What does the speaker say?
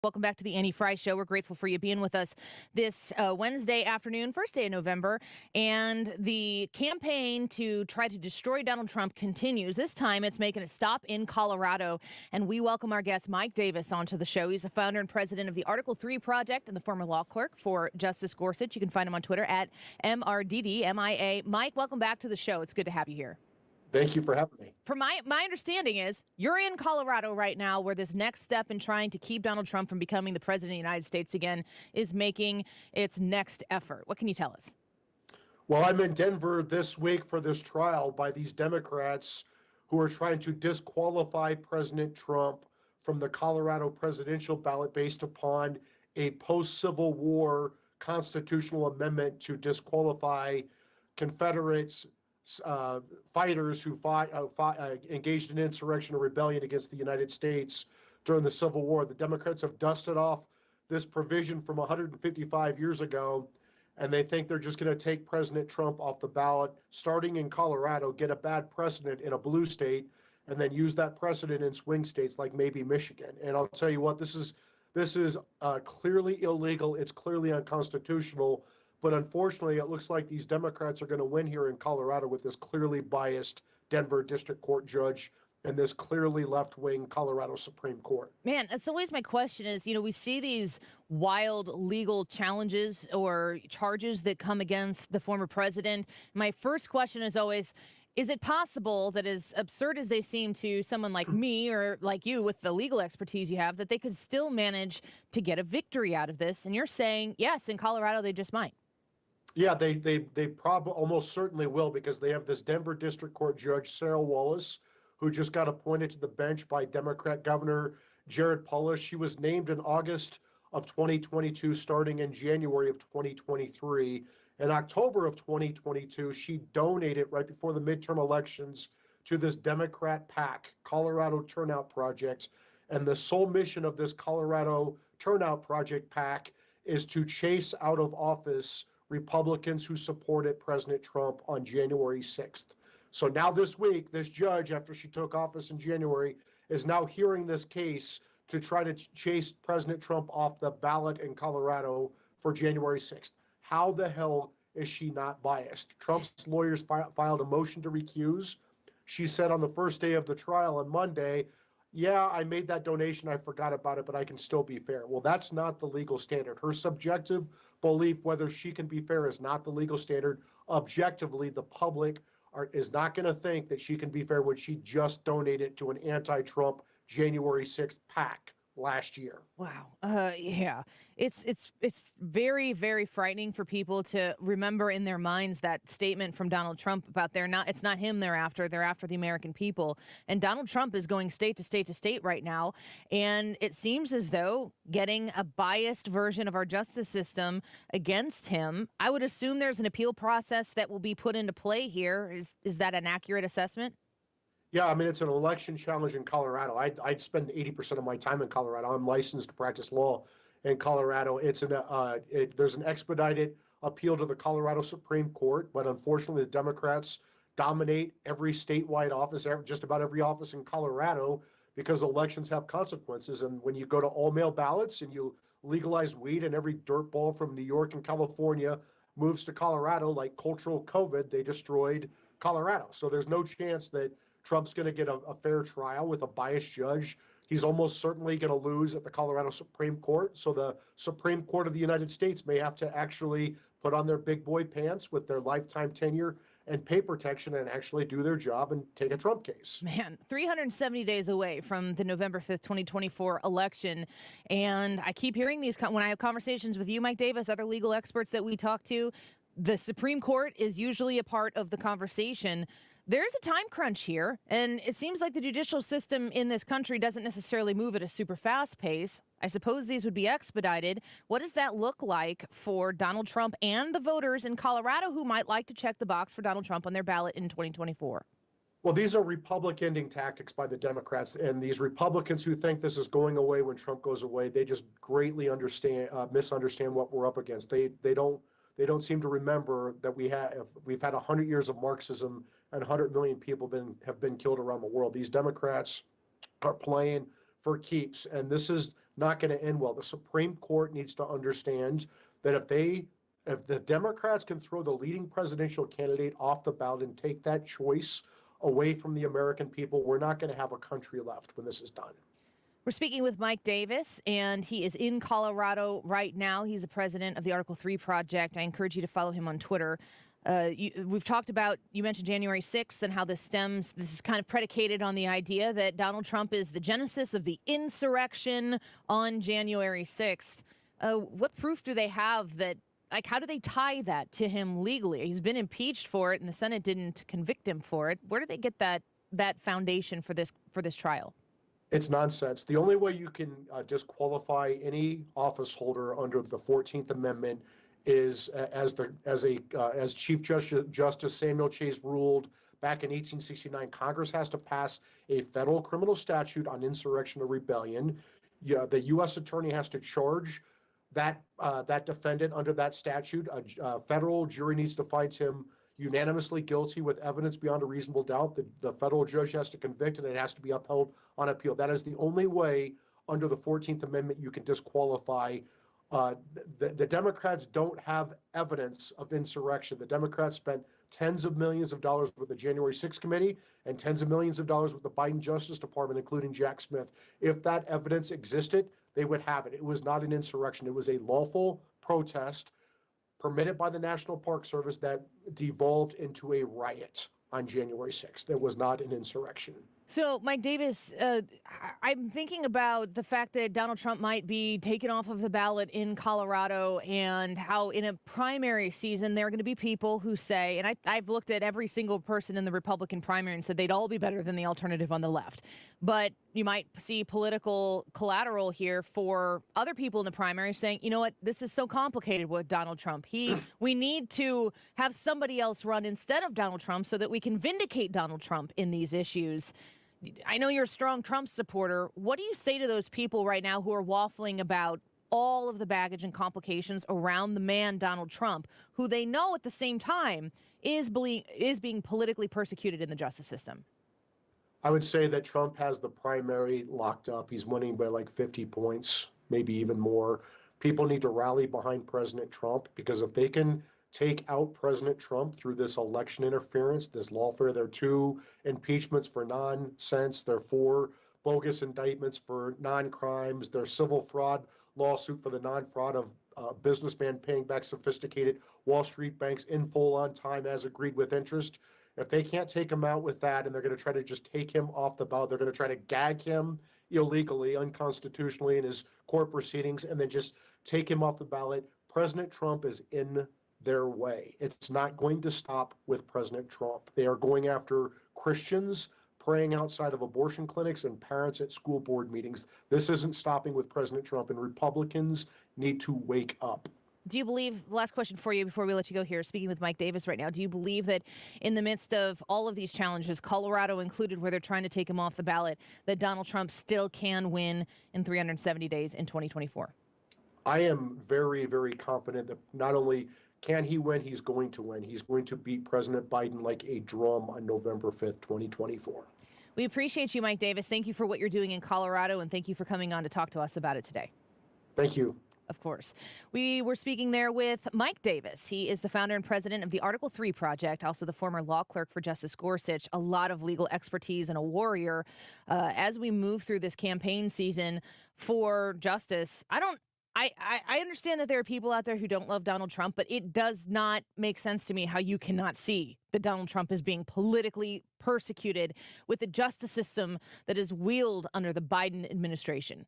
Welcome back to the Annie Frey Show. We're grateful for you being with us this Wednesday afternoon, first day of November. And the campaign to try to destroy Donald Trump continues. This time it's making a stop in Colorado. And we welcome our guest, Mike Davis, onto the show. He's the founder and president of the Article 3 Project and the former law clerk for Justice Gorsuch. You can find him on Twitter at MRDDMIA. Mike, welcome back to the show. It's good to have you here. Thank you for having me. From my understanding is you're in Colorado right now, where this next step in trying to keep Donald Trump from becoming the president of the United States again is making its next effort. What can you tell us? Well, I'm in Denver this week for this trial by these Democrats who are trying to disqualify President Trump from the Colorado presidential ballot based upon a post-Civil War constitutional amendment to disqualify Confederates, fighters who engaged in insurrection or rebellion against the United States during the Civil War. The Democrats have dusted off this provision from 155 years ago, and they think they're just going to take President Trump off the ballot, starting in Colorado, get a bad precedent in a blue state, and then use that precedent in swing states like maybe Michigan. And I'll tell you what, this is clearly illegal. It's clearly unconstitutional. But unfortunately, it looks like these Democrats are going to win here in Colorado with this clearly biased Denver District Court judge and this clearly left-wing Colorado Supreme Court. Man, that's always my question is, we see these wild legal challenges or charges that come against the former president. My first question is always, is it possible that, as absurd as they seem to someone like me or like you with the legal expertise you have, that they could still manage to get a victory out of this? And you're saying, yes, in Colorado, they just might. Yeah, they probably almost certainly will, because they have this Denver District Court judge, Sarah Wallace, who just got appointed to the bench by Democrat Governor Jared Polis. She was named in August of 2022, starting in January of 2023. In October of 2022, she donated right before the midterm elections to this Democrat PAC, Colorado Turnout Project. And the sole mission of this Colorado Turnout Project PAC is to chase out of office Republicans who supported President Trump on January 6th. So now this week, this judge, after she took office in January, is now hearing this case to try to chase President Trump off the ballot in Colorado for January 6th. How the hell is she not biased? Trump's lawyers filed a motion to recuse. She said on the first day of the trial on Monday, yeah, I made that donation, I forgot about it, but I can still be fair. Well, that's not the legal standard. Her subjective belief whether she can be fair is not the legal standard. Objectively, the public is not going to think that she can be fair when she just donated to an anti-Trump January 6th PAC last year. Wow. Yeah. It's very, very frightening for people to remember in their minds that statement from Donald Trump about it's not him they're after the American people. And Donald Trump is going state to state to state right now. And it seems as though getting a biased version of our justice system against him, I would assume there's an appeal process that will be put into play here. Is that an accurate assessment? Yeah, I mean, it's an election challenge in Colorado. I'd spend 80% of my time in Colorado. I'm licensed to practice law in Colorado. There's an expedited appeal to the Colorado Supreme Court, but unfortunately, the Democrats dominate every statewide office, just about every office in Colorado, because elections have consequences. And when you go to all-mail ballots and you legalize weed and every dirtball from New York and California moves to Colorado, like cultural COVID, they destroyed Colorado. So there's no chance that Trump's going to get a fair trial with a biased judge. He's almost certainly going to lose at the Colorado Supreme Court. So the Supreme Court of the United States may have to actually put on their big boy pants with their lifetime tenure and pay protection and actually do their job and take a Trump case. Man, 370 days away from the November 5th, 2024 election. And I keep hearing these when I have conversations with you, Mike Davis, other legal experts that we talk to. The Supreme Court is usually a part of the conversation. There's a time crunch here, and it seems like the judicial system in this country doesn't necessarily move at a super fast pace. I suppose these would be expedited. What does that look like for Donald Trump and the voters in Colorado who might like to check the box for Donald Trump on their ballot in 2024? Well, these are Republican tactics by the Democrats, and these Republicans who think this is going away when Trump goes away, they just greatly misunderstand what we're up against. They don't seem to remember that we've had 100 years of Marxism and 100 million people have been killed around the world. These Democrats are playing for keeps, and this is not going to end well. The Supreme Court needs to understand that if the Democrats can throw the leading presidential candidate off the ballot and take that choice away from the American people, we're not going to have a country left when this is done. We're speaking with Mike Davis, and he is in Colorado right now. He's the president of the Article 3 Project. I encourage you to follow him on Twitter. We've talked about, you mentioned January 6th and how this is kind of predicated on the idea that Donald Trump is the genesis of the insurrection on January 6th. What proof do they have that, like, how do they tie that to him legally? He's been impeached for it, and the Senate didn't convict him for it. Where do they get that foundation for this trial? It's nonsense. The only way you can disqualify any office holder under the 14th Amendment is as Chief Justice Samuel Chase ruled back in 1869. Congress has to pass a federal criminal statute on insurrection or rebellion. The U.S. attorney has to charge that defendant under that statute. A federal jury needs to find him unanimously guilty with evidence beyond a reasonable doubt. The federal judge has to convict, and it has to be upheld on appeal. That is the only way under the 14th Amendment you can disqualify. The Democrats don't have evidence of insurrection. The Democrats spent tens of millions of dollars with the January 6th committee and tens of millions of dollars with the Biden Justice Department, including Jack Smith. If that evidence existed, they would have it. It was not an insurrection. It was a lawful protest permitted by the National Park Service that devolved into a riot on January 6th. It was not an insurrection. So, Mike Davis, I'm thinking about the fact that Donald Trump might be taken off of the ballot in Colorado, and how in a primary season there are going to be people who say, and I've looked at every single person in the Republican primary and said they'd all be better than the alternative on the left. But you might see political collateral here for other people in the primary saying, you know what, this is so complicated with Donald Trump. We need to have somebody else run instead of Donald Trump so that we can vindicate Donald Trump in these issues. I know you're a strong Trump supporter. What do you say to those people right now who are waffling about all of the baggage and complications around the man, Donald Trump, who they know at the same time is being politically persecuted in the justice system? I would say that Trump has the primary locked up. He's winning by like 50 points, maybe even more. People need to rally behind President Trump, because if they can take out President Trump through this election interference, this lawfare, there are 2 impeachments for nonsense, there are 4 bogus indictments for non-crimes, there's civil fraud lawsuit for the non-fraud of businessman paying back sophisticated Wall Street banks in full, on time, as agreed with interest. If they can't take him out with that, and they're going to try to just take him off the ballot, they're going to try to gag him illegally, unconstitutionally in his court proceedings, and then just take him off the ballot. President Trump is in their way. It's not going to stop with President Trump. They are going after Christians praying outside of abortion clinics and parents at school board meetings. This isn't stopping with President Trump, and Republicans need to wake up. Do you believe, last question for you before we let you go here, speaking with Mike Davis right now, do you believe that in the midst of all of these challenges, Colorado included, where they're trying to take him off the ballot, that Donald Trump still can win in 370 days in 2024? I am very, very confident that not only can he win, he's going to win. He's going to beat President Biden like a drum on November 5th, 2024. We appreciate you, Mike Davis. Thank you for what you're doing in Colorado, and thank you for coming on to talk to us about it today. Thank you. Of course. We were speaking there with Mike Davis. He is the founder and president of the Article 3 Project, also the former law clerk for Justice Gorsuch, a lot of legal expertise and a warrior. As we move through this campaign season for justice, I understand that there are people out there who don't love Donald Trump, but it does not make sense to me how you cannot see that Donald Trump is being politically persecuted with a justice system that is wielded under the Biden administration.